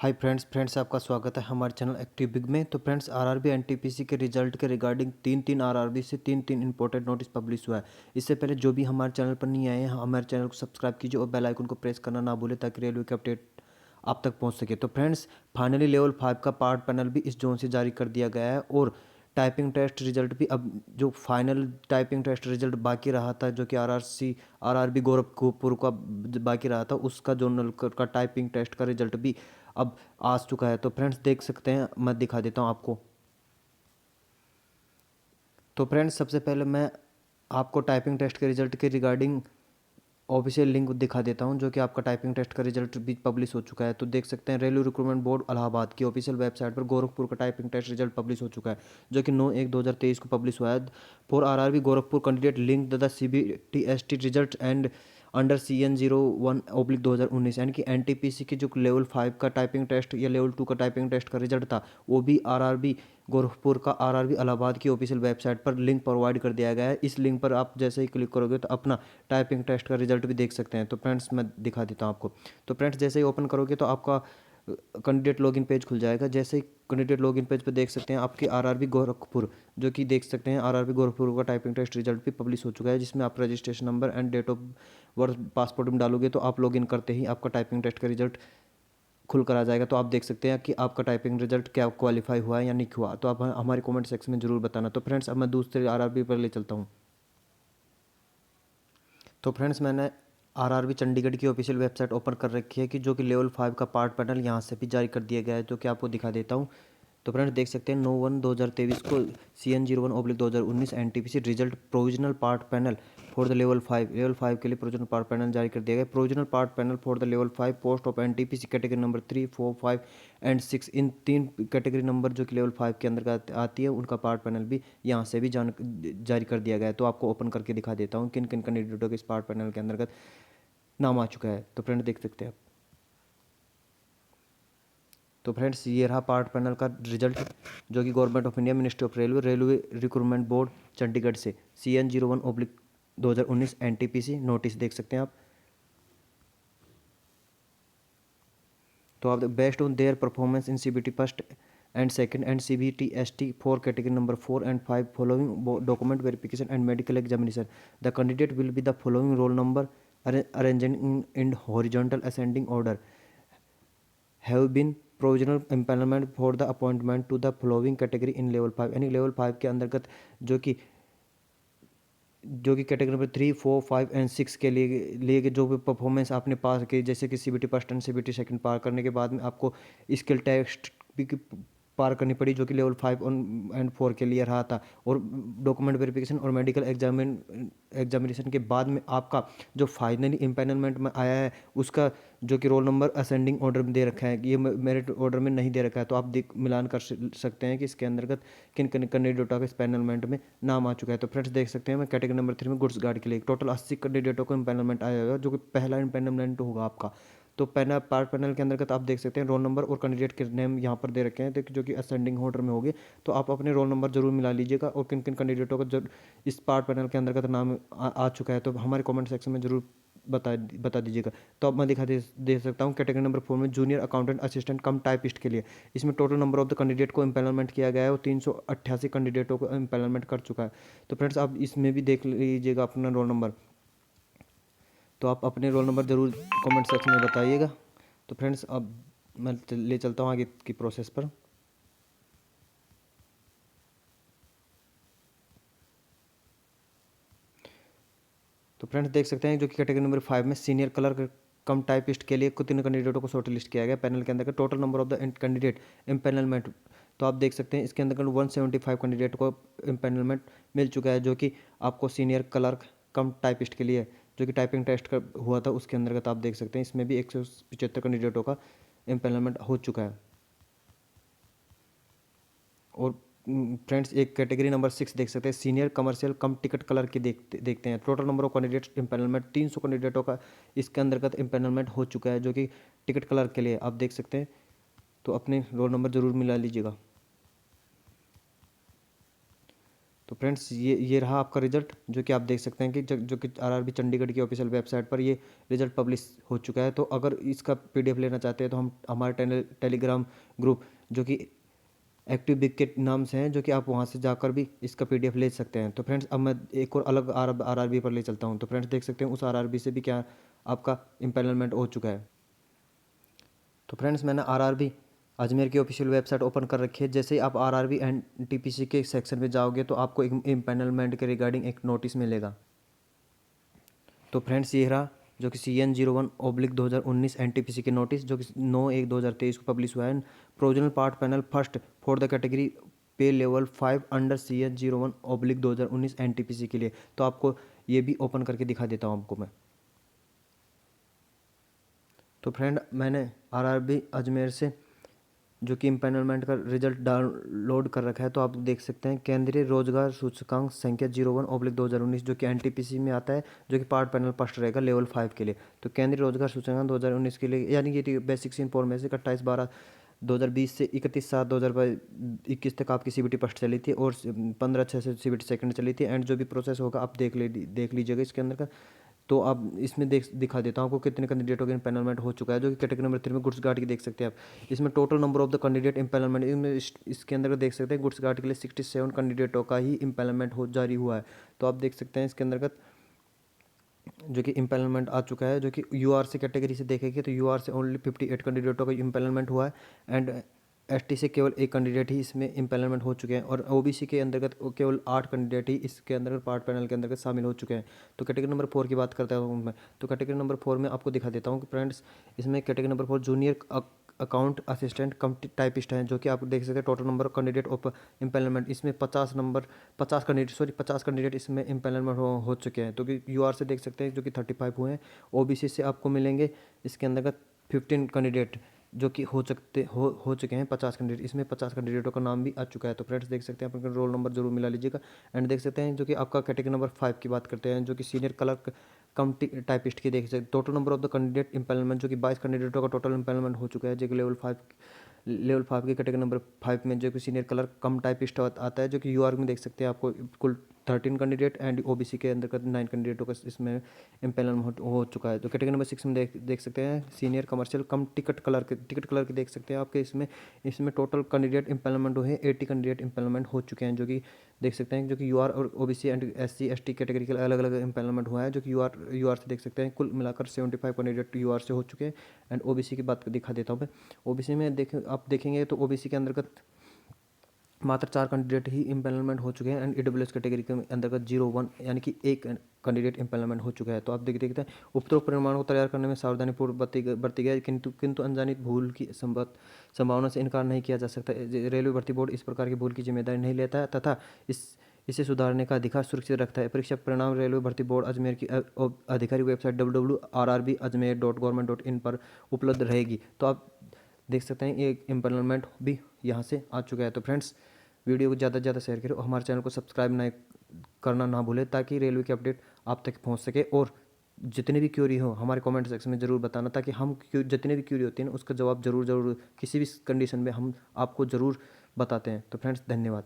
Hi friends आपका स्वागत है हमारे चैनल एक्टिव बिग में। तो फ्रेंड्स आरआरबी एनटीपीसी के रिजल्ट के रिगार्डिंग तीन आरआरबी से तीन इंपॉर्टेंट नोटिस पब्लिश हुआ है। इससे पहले जो भी हमारे चैनल पर नहीं आए हैं हमारे चैनल को सब्सक्राइब कीजिए और बेल आइकन को प्रेस करना ना भूलें ताकि रेलवे के अपडेट आप तक पहुंच सके। तो फ्रेंड्स फाइनली लेवल 5 का पार्ट पैनल भी इस जोन से जारी कर दिया गया है और टाइपिंग टेस्ट रिजल्ट भी अब जो फाइनल टाइपिंग टेस्ट रिजल्ट बाकी रहा था जो कि आरआरबी गोरखपुर का बाकी रहा था उसका जोनल का टाइपिंग टेस्ट का रिजल्ट भी अब आ चुका है। तो फ्रेंड्स देख सकते हैं, मैं दिखा देता हूं आपको। तो फ्रेंड्स सबसे पहले मैं आपको टाइपिंग टेस्ट के रिजल्ट के रिगार्डिंग ऑफिशियल लिंक दिखा देता हूं जो कि आपका टाइपिंग टेस्ट का रिजल्ट भी पब्लिश हो चुका है। तो देख सकते हैं रेलवे रिक्रूटमेंट बोर्ड इलाहाबाद की ऑफिशियल वेबसाइट पर गोरखपुर का टाइपिंग टेस्ट रिजल्ट पब्लिश हो चुका है जो कि 9/1/2023 को पब्लिश हुआ है। For RRB Gorakhpur candidate link the CBTST result and under CN01/2019 यानी कि एनटीपीसी की जो लेवल 5 का टाइपिंग टेस्ट या लेवल 2 का टाइपिंग टेस्ट का रिजल्ट था वो भी आरआरबी गोरखपुर का आरआरबी इलाहाबाद की ऑफिशियल वेबसाइट पर लिंक प्रोवाइड कर दिया गया है। इस लिंक पर आप जैसे ही क्लिक करोगे तो अपना टाइपिंग टेस्ट का रिजल्ट भी देख सकते हैं। तो फ्रेंड्स मैं दिखा देता हूँ आपको। तो फ्रेंड्स जैसे ही ओपन करोगे तो आपका कैंडिडेट लॉगिन पेज खुल जाएगा। जैसे ही कैंडिडेट लॉगिन पेज पर देख सकते हैं आपके आरआरबी गोरखपुर जो कि देख सकते हैं आरआरबी गोरखपुर का टाइपिंग टेस्ट रिजल्ट भी पब्लिश हो चुका है जिसमें आप registration number and date of birth passport में डालोगे तो आप लॉगिन करते ही आपका टाइपिंग टेस्ट का रिजल्ट खुल कर आ जाएगा। तो आप देख सकते हैं कि आपका टाइपिंग रिजल्ट क्या क्वालिफाई हुआ है या नहीं हुआ। तो आप हमारे कमेंट सेक्शन में जरूर बताना। तो फ्रेंड्स अब मैं दूसरे आरआरबी पर ले चलता हूँ। तो फ्रेंड्स मैंने आरआरबी चंडीगढ़ की ऑफिशियल वेबसाइट ओपन कर रखी है कि जो कि लेवल 5 का पार्ट पैनल यहाँ से भी जारी कर दिया गया है जो कि आपको दिखा देता हूँ। तो फ्रेंड्स देख सकते हैं 9/1/2023 को CN01/2019 NTPC result provisional part panel for the level 5 के लिए प्रोविजनल पार्ट पैनल जारी कर दिया गया। Provisional part panel for the level 5 post of NTPC category number 3, 4, 5 and 6 इन तीन कैटेगरी नंबर जो कि लेवल 5 के अंदर आती है उनका पार्ट पैनल भी यहाँ से भी जारी कर दिया गया है। तो आपको ओपन करके दिखा देता हूँ किन किन कैंडिडेटों के इस पार्ट पैनल के अंतर्गत नाम आ चुका है। तो फ्रेंड देख सकते हैं आप। तो फ्रेंड्स ये रहा पार्ट पैनल का रिजल्ट जो कि government of India ministry of railway recruitment board Chandigarh से CN01/2019 एनटीपीसी नोटिस देख सकते हैं आप। तो आप based on their performance in CBT first and second and CBTST for category number 4 and 5 following document verification and medical examination the candidate will be the following roll number arranged in horizontal ascending order have been provisional empanelment for the appointment to the flowing category in level 5 यानी level 5 के अंतर्गत जो कि category number 3, 4, 5 and 6 के लिए जो भी performance आपने पास की जैसे कि CBT first and CBT second पार करने के बाद में आपको स्किल टेस्ट भी पार करनी पड़ी जो कि लेवल 5 एंड 4 के लिए रहा था और डॉक्यूमेंट वेरिफिकेशन और मेडिकल एग्जामिनेशन के बाद में आपका जो फाइनली इम्पैनलमेंट में आया है उसका जो कि रोल नंबर असेंडिंग ऑर्डर में दे रखा है, ये मेरिट ऑर्डर में नहीं दे रखा है। तो आप मिलान कर सकते हैं कि इसके अंतर्गत किन किन कैंडिडेटों का इस पैनलमेंट में नाम आ चुका है। तो फ्रेंड्स देख सकते हैं मैं कैटेगरी नंबर 3 में गुड्स गार्ड के लिए टोटल 80 कैंडिडेटों को इम्पैनलमेंट आया हुआ है जो कि पहला इम्पैनलमेंट होगा आपका। तो पैनल पार्ट पैनल के अंतर्गत आप देख सकते हैं रोल नंबर और कैंडिडेट के नेम यहाँ पर दे रखे हैं जो कि असेंडिंग ऑर्डर में होंगे। तो आप अपने रोल नंबर जरूर मिला लीजिएगा और किन किन कैंडिडेटों का जो इस पार्ट पैनल के अंतर्गत नाम आ चुका है तो हमारे कमेंट सेक्शन में जरूर बता दीजिएगा। तो अब मैं दे सकता हूँ कैटेगरी नंबर 4 में जूनियर अकाउंटेंट असिस्टेंट कम टाइपिस्ट के लिए। इसमें total number of the candidate को इम्पैनलमेंट किया गया है और 388 कैंडिडेटों को इम्पैनलमेंट कर चुका है। तो फ्रेंड्स आप इसमें भी देख लीजिएगा अपना रोल नंबर। तो आप अपने रोल नंबर ज़रूर कमेंट सेक्शन में बताइएगा। तो फ्रेंड्स अब मैं ले चलता हूँ आगे की प्रोसेस पर। तो फ्रेंड्स देख सकते हैं जो कि कैटेगरी नंबर 5 में सीनियर क्लर्क कम टाइपिस्ट के लिए कितने कैंडिडेटों को शॉर्ट लिस्ट किया गया पैनल के अंदर का total number of the candidate empanelment. तो आप देख सकते हैं इसके अंदर 175 कैंडिडेट को इम्पैनलमेंट मिल चुका है जो कि आपको सीनियर क्लर्क कम टाइपिस्ट के लिए जो कि टाइपिंग टेस्ट का हुआ था उसके अंतर्गत आप देख सकते हैं इसमें भी 175 कैंडिडेटों का इम्पैनलमेंट हो चुका है। और फ्रेंड्स एक कैटेगरी नंबर 6 देख सकते हैं सीनियर कमर्शियल कम टिकट कलर की देखते हैं total number of candidates empanelment 300 कैंडिडेटों का इसके अंतर्गत इम्पैनलमेंट हो चुका है जो कि टिकट कलर के लिए आप देख सकते हैं। तो अपने रोल नंबर जरूर मिला लीजिएगा। तो फ्रेंड्स ये रहा आपका रिजल्ट, जो कि आप देख सकते हैं कि जो कि आरआरबी चंडीगढ़ की ऑफिशियल वेबसाइट पर ये रिजल्ट पब्लिश हो चुका है। तो अगर इसका पीडीएफ लेना चाहते हैं तो हम हमारे टेलीग्राम ग्रुप जो कि एक्टिव बिग के नाम से हैं, जो कि आप वहाँ से जाकर भी इसका पीडीएफ ले सकते हैं। तो फ्रेंड्स अब मैं एक और अलग आरआरबी पर ले चलता हूँ। तो फ्रेंड्स देख सकते हैं उस आरआरबी से भी क्या आपका इम्पेनलमेंट हो चुका है। तो फ्रेंड्स मैंने आरआरबी अजमेर की ऑफिशियल वेबसाइट ओपन कर रखी है। जैसे ही आप आरआरबी एंड टीपीसी के सेक्शन में जाओगे तो आपको एक इम्पेनलमेंट के रिगार्डिंग एक नोटिस मिलेगा। तो फ्रेंड्स ये रहा जो कि CN01/2019 NTPC के नोटिस, जो कि 9/1/2023 को पब्लिश हुआ है। Provisional part panel first for the category पे लेवल 5 अंडर CN01/2019 NTPC के लिए। तो आपको ये भी ओपन करके दिखा देता हूँ आपको मैं। तो फ्रेंड मैंने आरआरबी अजमेर से जो कि इम्पेनलमेंट का रिजल्ट डाउनलोड कर रखा है। तो आप देख सकते हैं केंद्रीय रोजगार सूचकांक संख्या 01/2019 जो कि NTPC में आता है, जो कि पार्ट पैनल फर्स्ट रहेगा लेवल 5 के लिए। तो केंद्रीय रोजगार सूचकांक 2019 के लिए, यानी कि बेसिक्स इन्फॉर्मेशन 28/12/2020 से 31/7/2021 तक आपकी CBT फर्स्ट चली थी और 15/6 से CBT सेकंड चली थी। एंड जो भी प्रोसेस होगा आप देख लीजिएगा इसके अंदर का। तो अब इसमें दिखा देता हूँ आपको कितने कैंडिडेटों का इम्पेनलमेंट हो चुका है। जो कि कैटेगरी नंबर 3 में गुड्स गार्ड की देख सकते हैं आप। इसमें total number of the candidate इम्पेनलमेंट इसके अंदर देख सकते हैं गुड्स गार्ड के लिए 67 कैंडिडेटों का ही इम्पेनलमेंट हो जारी हुआ है। तो आप देख सकते हैं इसके अंतर्गत जो कि इम्पेनलमेंट आ चुका है। जो कि UR से कैटेगरी से देखेंगे तो UR से ओनली 58 कैंडिडेटों का इम्पेनलमेंट हुआ है। एंड ST से केवल एक कैंडिडेट ही इसमें इम्पेनलमेंट हो चुके हैं। और OBC के अंतर्गत केवल 8 कैंडिडेट ही इसके अंतर्गत पार्ट पैनल के अंतर्गत शामिल हो चुके हैं। तो कैटेगरी नंबर 4 की बात करता हूँ मैं। तो कैटेगरी नंबर 4 में आपको दिखा देता हूँ कि फ्रेंड्स इसमें category number 4 junior account assistant कम टाइपिस्ट हैं। जो कि आप देख सकते हैं टोटल नंबर कैंडिडेट ऑफ इम्पेनलमेंट इसमें 50 कैंडिडेट इसमें इम्पेनलमेंट हो चुके हैं। तो कि UR से देख सकते हैं जो कि 35 हुए हैं। OBC से आपको मिलेंगे इसके अंतर्गत 15 कैंडिडेट जो कि हो चुके हैं 50 कैंडिडेट। इसमें 50 कैंडिडेटों का नाम भी आ चुका है। तो फ्रेंड्स देख सकते हैं अपना रोल नंबर जरूर मिला लीजिएगा। एंड देख सकते हैं जो कि आपका कैटेगरी नंबर 5 की बात करते हैं, जो कि सीनियर क्लर्क कम टाइपिस्ट की देख सकते हैं। Total number of the candidate इम्पेनलमेंट जो कि 22 कैंडिडेटों का टोटल इम्पेनलमेंट हो चुका है। जो कि लेवल 5 की कैटेगरी नंबर 5 में जो कि सीनियर क्लर्क कम टाइपिस्ट आता है। जो कि UR में देख सकते हैं आपको कुल 13 कैंडिडेट एंड OBC के अंदर 9 कैंडिडेटों का इसमें इम्पेनलमेंट हो चुका है। तो कैटेगरी नंबर 6 में देख सकते हैं सीनियर कमर्शियल कम टिकट कलर के देख सकते हैं आपके इसमें टोटल कैंडिडेट इम्पेनलमेंट हुए हैं 80 कैंडिडेट इम्पेनलमेंट हो चुके हैं। जो कि देख सकते हैं जो कि UR और OBC and SC ST category के अलग अलग इम्पेनलमेंट हुआ है। जो कि UR से देख सकते हैं कुल मिलाकर 75 कैंडिडेट UR से हो चुके हैं। एंड OBC की बात दिखा देता हूँ मैं। OBC में आप देखेंगे तो OBC के अंतर्गत मात्र 4 कैंडिडेट ही इम्पेनलमेंट हो चुके हैं। एंड EWS कैटेगरी के अंतर्गत 01 यानी कि एक कैंडिडेट इम्पेनलमेंट हो चुका है। तो आप देखते हैं उपरोक्त परिणामों को तैयार करने में सावधानीपूर्वक बरती गई, किंतु अनजानी भूल की संभावना से इनकार नहीं किया जा सकता। रेलवे भर्ती बोर्ड इस प्रकार की भूल की जिम्मेदारी नहीं लेता है तथा इसे सुधारने का अधिकार सुरक्षित रखता है। परीक्षा परिणाम रेलवे भर्ती बोर्ड अजमेर की आधिकारिक वेबसाइट www.rrbajmer.in पर उपलब्ध रहेगी। तो आप देख सकते हैं ये इम्पेनलमेंट भी यहाँ से आ चुका है। तो फ्रेंड्स वीडियो को ज़्यादा से ज़्यादा शेयर करें और हमारे चैनल को सब्सक्राइब करना ना भूलें, ताकि रेलवे की अपडेट आप तक पहुँच सके। और जितने भी क्यूरी हो हमारे कमेंट सेक्शन में ज़रूर बताना, ताकि हम जितने भी क्यूरी होती हैं उसका जवाब ज़रूर किसी भी कंडीशन में हम आपको ज़रूर बताते हैं। तो फ्रेंड्स धन्यवाद।